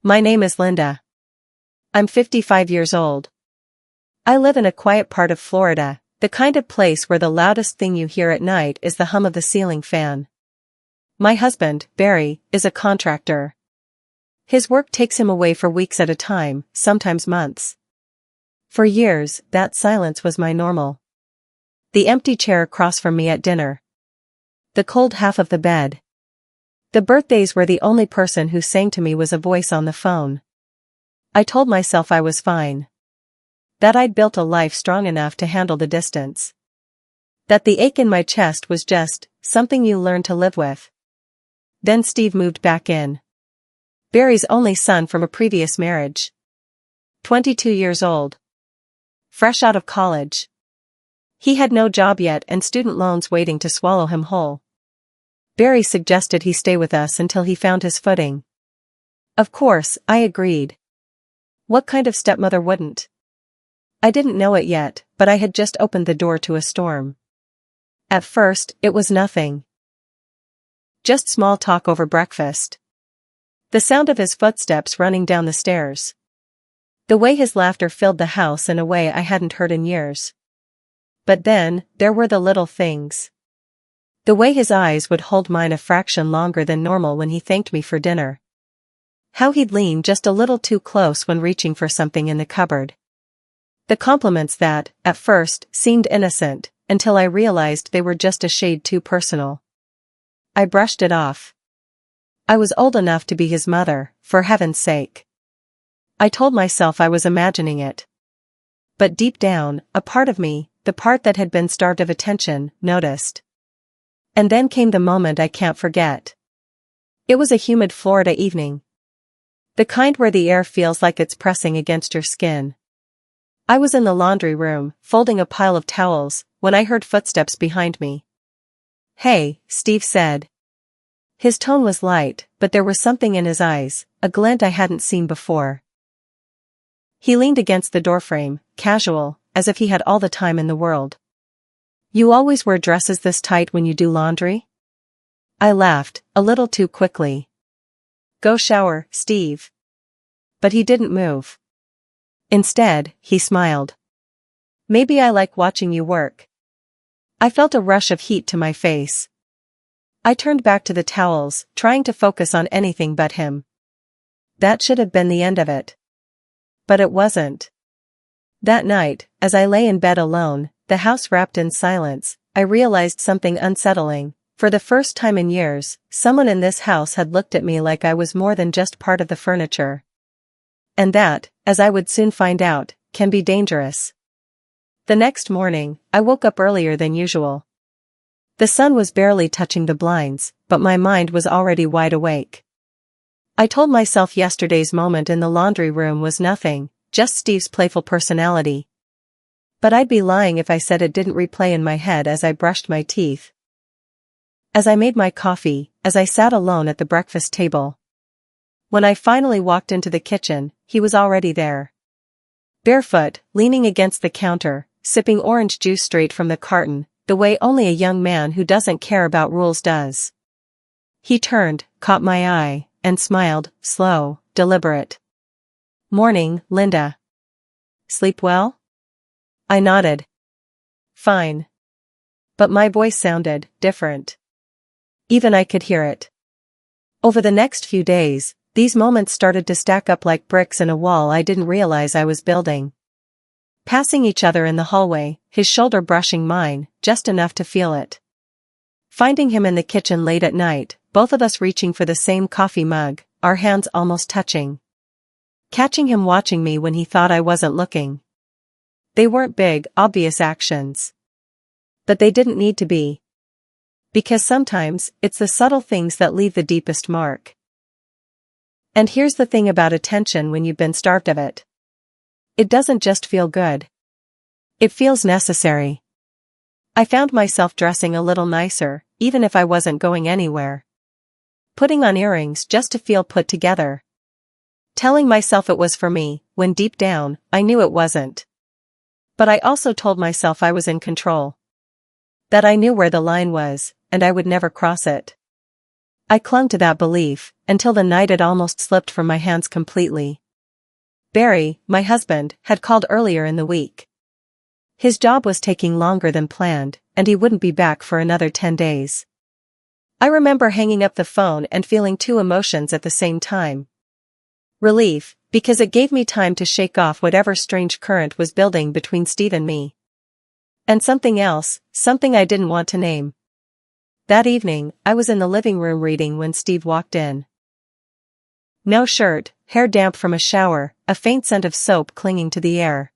My name is Linda. I'm 55 years old. I live in a quiet part of Florida, the kind of place where the loudest thing you hear at night is the hum of the ceiling fan. My husband, Barry, is a contractor. His work takes him away for weeks at a time, sometimes months. For years, that silence was my normal. The empty chair across from me at dinner. The cold half of the bed. The birthdays where the only person who sang to me was a voice on the phone. I told myself I was fine. That I'd built a life strong enough to handle the distance. That the ache in my chest was just something you learn to live with. Then Steve moved back in. Barry's only son from a previous marriage. 22 years old. Fresh out of college. He had no job yet and student loans waiting to swallow him whole. Barry suggested he stay with us until he found his footing. Of course, I agreed. What kind of stepmother wouldn't? I didn't know it yet, but I had just opened the door to a storm. At first, it was nothing. Just small talk over breakfast. The sound of his footsteps running down the stairs. The way his laughter filled the house in a way I hadn't heard in years. But then, there were the little things. The way his eyes would hold mine a fraction longer than normal when he thanked me for dinner. How he'd lean just a little too close when reaching for something in the cupboard. The compliments that, at first, seemed innocent, until I realized they were just a shade too personal. I brushed it off. I was old enough to be his mother, for heaven's sake. I told myself I was imagining it. But deep down, a part of me, the part that had been starved of attention, noticed. And then came the moment I can't forget. It was a humid Florida evening. The kind where the air feels like it's pressing against your skin. I was in the laundry room, folding a pile of towels, when I heard footsteps behind me. "Hey," Steve said. His tone was light, but there was something in his eyes, a glint I hadn't seen before. He leaned against the doorframe, casual, as if he had all the time in the world. "You always wear dresses this tight when you do laundry?" I laughed, a little too quickly. "Go shower, Steve." But he didn't move. Instead, he smiled. "Maybe I like watching you work." I felt a rush of heat to my face. I turned back to the towels, trying to focus on anything but him. That should have been the end of it. But it wasn't. That night, as I lay in bed alone, the house wrapped in silence, I realized something unsettling. For the first time in years, someone in this house had looked at me like I was more than just part of the furniture. And that, as I would soon find out, can be dangerous. The next morning, I woke up earlier than usual. The sun was barely touching the blinds, but my mind was already wide awake. I told myself yesterday's moment in the laundry room was nothing, just Steve's playful personality. But I'd be lying if I said it didn't replay in my head as I brushed my teeth. As I made my coffee, as I sat alone at the breakfast table. When I finally walked into the kitchen, he was already there. Barefoot, leaning against the counter, sipping orange juice straight from the carton, the way only a young man who doesn't care about rules does. He turned, caught my eye, and smiled, slow, deliberate. "Morning, Linda. Sleep well?" I nodded. "Fine." But my voice sounded different. Even I could hear it. Over the next few days, these moments started to stack up like bricks in a wall I didn't realize I was building. Passing each other in the hallway, his shoulder brushing mine, just enough to feel it. Finding him in the kitchen late at night, both of us reaching for the same coffee mug, our hands almost touching. Catching him watching me when he thought I wasn't looking. They weren't big, obvious actions. But they didn't need to be. Because sometimes, it's the subtle things that leave the deepest mark. And here's the thing about attention when you've been starved of it. It doesn't just feel good. It feels necessary. I found myself dressing a little nicer, even if I wasn't going anywhere. Putting on earrings just to feel put together. Telling myself it was for me, when deep down, I knew it wasn't. But I also told myself I was in control. That I knew where the line was, and I would never cross it. I clung to that belief, until the night it almost slipped from my hands completely. Barry, my husband, had called earlier in the week. His job was taking longer than planned, and he wouldn't be back for another 10 days. I remember hanging up the phone and feeling two emotions at the same time. Relief, because it gave me time to shake off whatever strange current was building between Steve and me. And something else, something I didn't want to name. That evening, I was in the living room reading when Steve walked in. No shirt, hair damp from a shower, a faint scent of soap clinging to the air.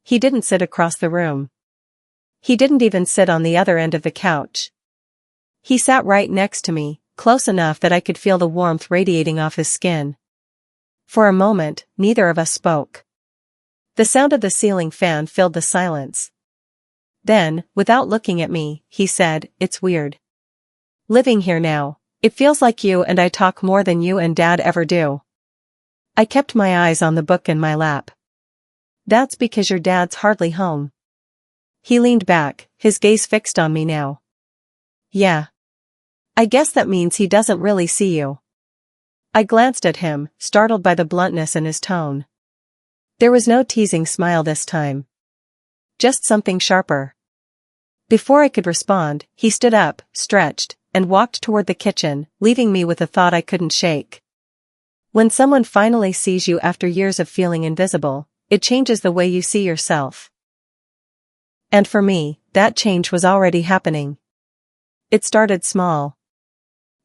He didn't sit across the room. He didn't even sit on the other end of the couch. He sat right next to me, close enough that I could feel the warmth radiating off his skin. For a moment, neither of us spoke. The sound of the ceiling fan filled the silence. Then, without looking at me, he said, "It's weird. Living here now, it feels like you and I talk more than you and Dad ever do." I kept my eyes on the book in my lap. "That's because your dad's hardly home." He leaned back, his gaze fixed on me now. "Yeah. I guess that means he doesn't really see you." I glanced at him, startled by the bluntness in his tone. There was no teasing smile this time. Just something sharper. Before I could respond, he stood up, stretched, and walked toward the kitchen, leaving me with a thought I couldn't shake. When someone finally sees you after years of feeling invisible, it changes the way you see yourself. And for me, that change was already happening. It started small.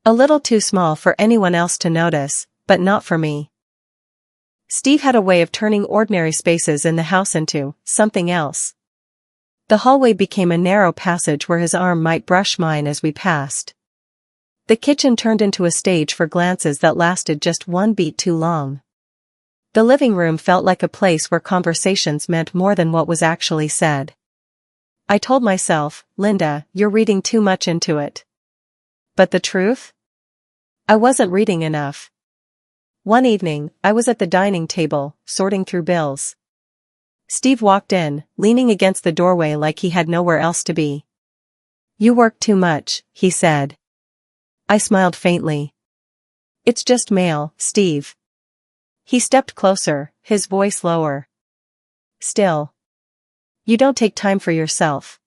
A little too small for anyone else to notice, but not for me. Steve had a way of turning ordinary spaces in the house into something else. The hallway became a narrow passage where his arm might brush mine as we passed. The kitchen turned into a stage for glances that lasted just one beat too long. The living room felt like a place where conversations meant more than what was actually said. I told myself, "Linda, you're reading too much into it." But the truth? I wasn't reading enough. One evening, I was at the dining table, sorting through bills. Steve walked in, leaning against the doorway like he had nowhere else to be. "You work too much," he said. I smiled faintly. "It's just mail, Steve." He stepped closer, his voice lower. "Still. You don't take time for yourself."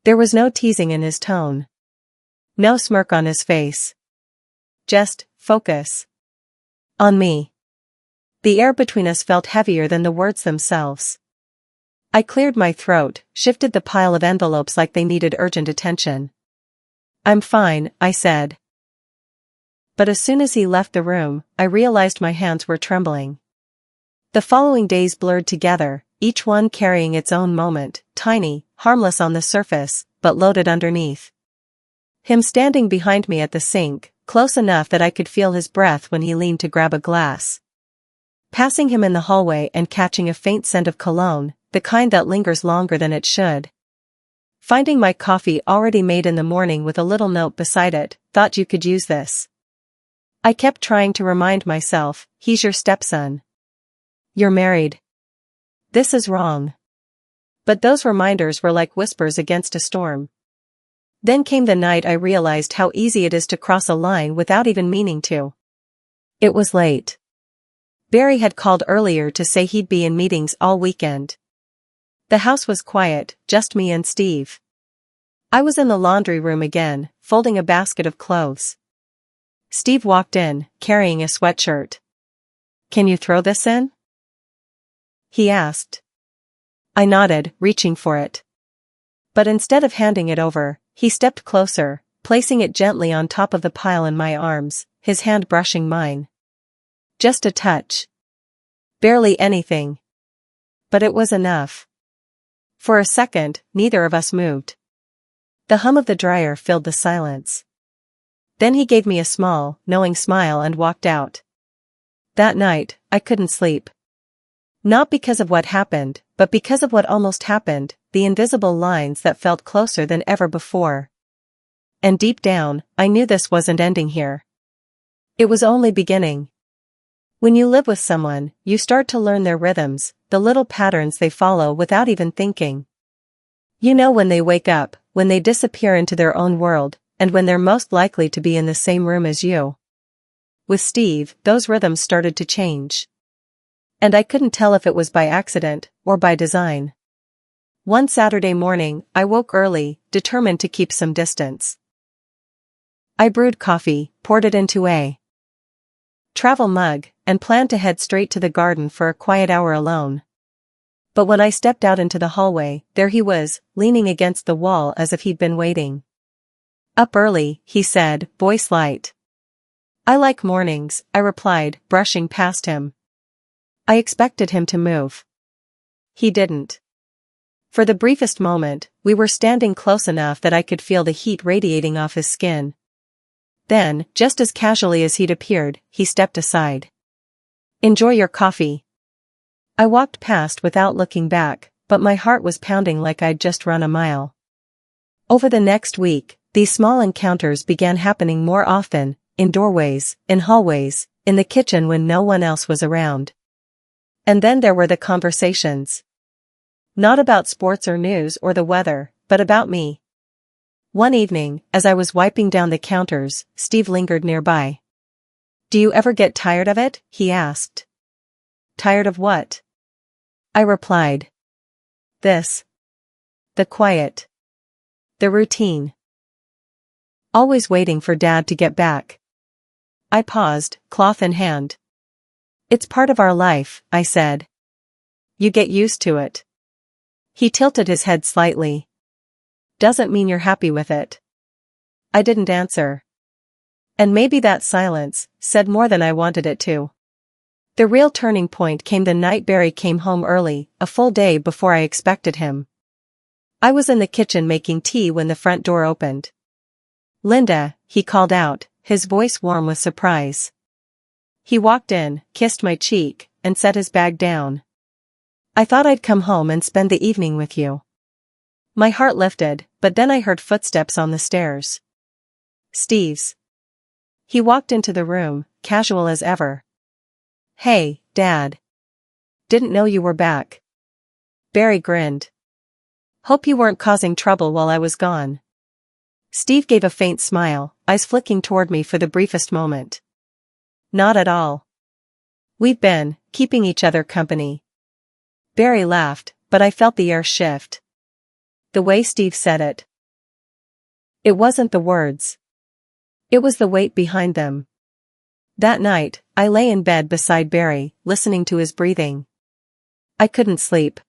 There was no teasing in his tone. No smirk on his face. Just, focus. On me. The air between us felt heavier than the words themselves. I cleared my throat, shifted the pile of envelopes like they needed urgent attention. "I'm fine," I said. But as soon as he left the room, I realized my hands were trembling. The following days blurred together, each one carrying its own moment, tiny, harmless on the surface, but loaded underneath. Him standing behind me at the sink, close enough that I could feel his breath when he leaned to grab a glass. Passing him in the hallway and catching a faint scent of cologne, the kind that lingers longer than it should. Finding my coffee already made in the morning with a little note beside it, "Thought you could use this." I kept trying to remind myself, "He's your stepson. You're married. This is wrong." But those reminders were like whispers against a storm. Then came the night I realized how easy it is to cross a line without even meaning to. It was late. Barry had called earlier to say he'd be in meetings all weekend. The house was quiet, just me and Steve. I was in the laundry room again, folding a basket of clothes. Steve walked in, carrying a sweatshirt. "Can you throw this in?" he asked. I nodded, reaching for it. But instead of handing it over, he stepped closer, placing it gently on top of the pile in my arms, his hand brushing mine. Just a touch. Barely anything. But it was enough. For a second, neither of us moved. The hum of the dryer filled the silence. Then he gave me a small, knowing smile and walked out. That night, I couldn't sleep. Not because of what happened, but because of what almost happened, the invisible lines that felt closer than ever before. And deep down, I knew this wasn't ending here. It was only beginning. When you live with someone, you start to learn their rhythms, the little patterns they follow without even thinking. You know when they wake up, when they disappear into their own world, and when they're most likely to be in the same room as you. With Steve, those rhythms started to change. And I couldn't tell if it was by accident or by design. One Saturday morning, I woke early, determined to keep some distance. I brewed coffee, poured it into a travel mug, and planned to head straight to the garden for a quiet hour alone. But when I stepped out into the hallway, there he was, leaning against the wall as if he'd been waiting. "Up early," he said, voice light. "I like mornings," I replied, brushing past him. I expected him to move. He didn't. For the briefest moment, we were standing close enough that I could feel the heat radiating off his skin. Then, just as casually as he'd appeared, he stepped aside. "Enjoy your coffee." I walked past without looking back, but my heart was pounding like I'd just run a mile. Over the next week, these small encounters began happening more often, in doorways, in hallways, in the kitchen when no one else was around. And then there were the conversations. Not about sports or news or the weather, but about me. One evening, as I was wiping down the counters, Steve lingered nearby. "Do you ever get tired of it?" he asked. "Tired of what?" I replied. "This. The quiet. The routine. Always waiting for Dad to get back." I paused, cloth in hand. "It's part of our life," I said. "You get used to it." He tilted his head slightly. "Doesn't mean you're happy with it." I didn't answer. And maybe that silence said more than I wanted it to. The real turning point came the night Barry came home early, a full day before I expected him. I was in the kitchen making tea when the front door opened. "Linda," he called out, his voice warm with surprise. He walked in, kissed my cheek, and set his bag down. "I thought I'd come home and spend the evening with you." My heart lifted, but then I heard footsteps on the stairs. Steve's. He walked into the room, casual as ever. "Hey, Dad. Didn't know you were back." Barry grinned. "Hope you weren't causing trouble while I was gone." Steve gave a faint smile, eyes flicking toward me for the briefest moment. "Not at all. We've been keeping each other company." Barry laughed, but I felt the air shift. The way Steve said it. It wasn't the words. It was the weight behind them. That night, I lay in bed beside Barry, listening to his breathing. I couldn't sleep.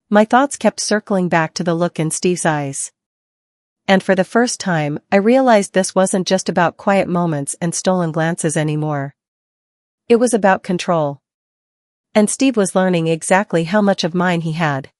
My thoughts kept circling back to the look in Steve's eyes. And for the first time, I realized this wasn't just about quiet moments and stolen glances anymore. It was about control. And Steve was learning exactly how much of mine he had.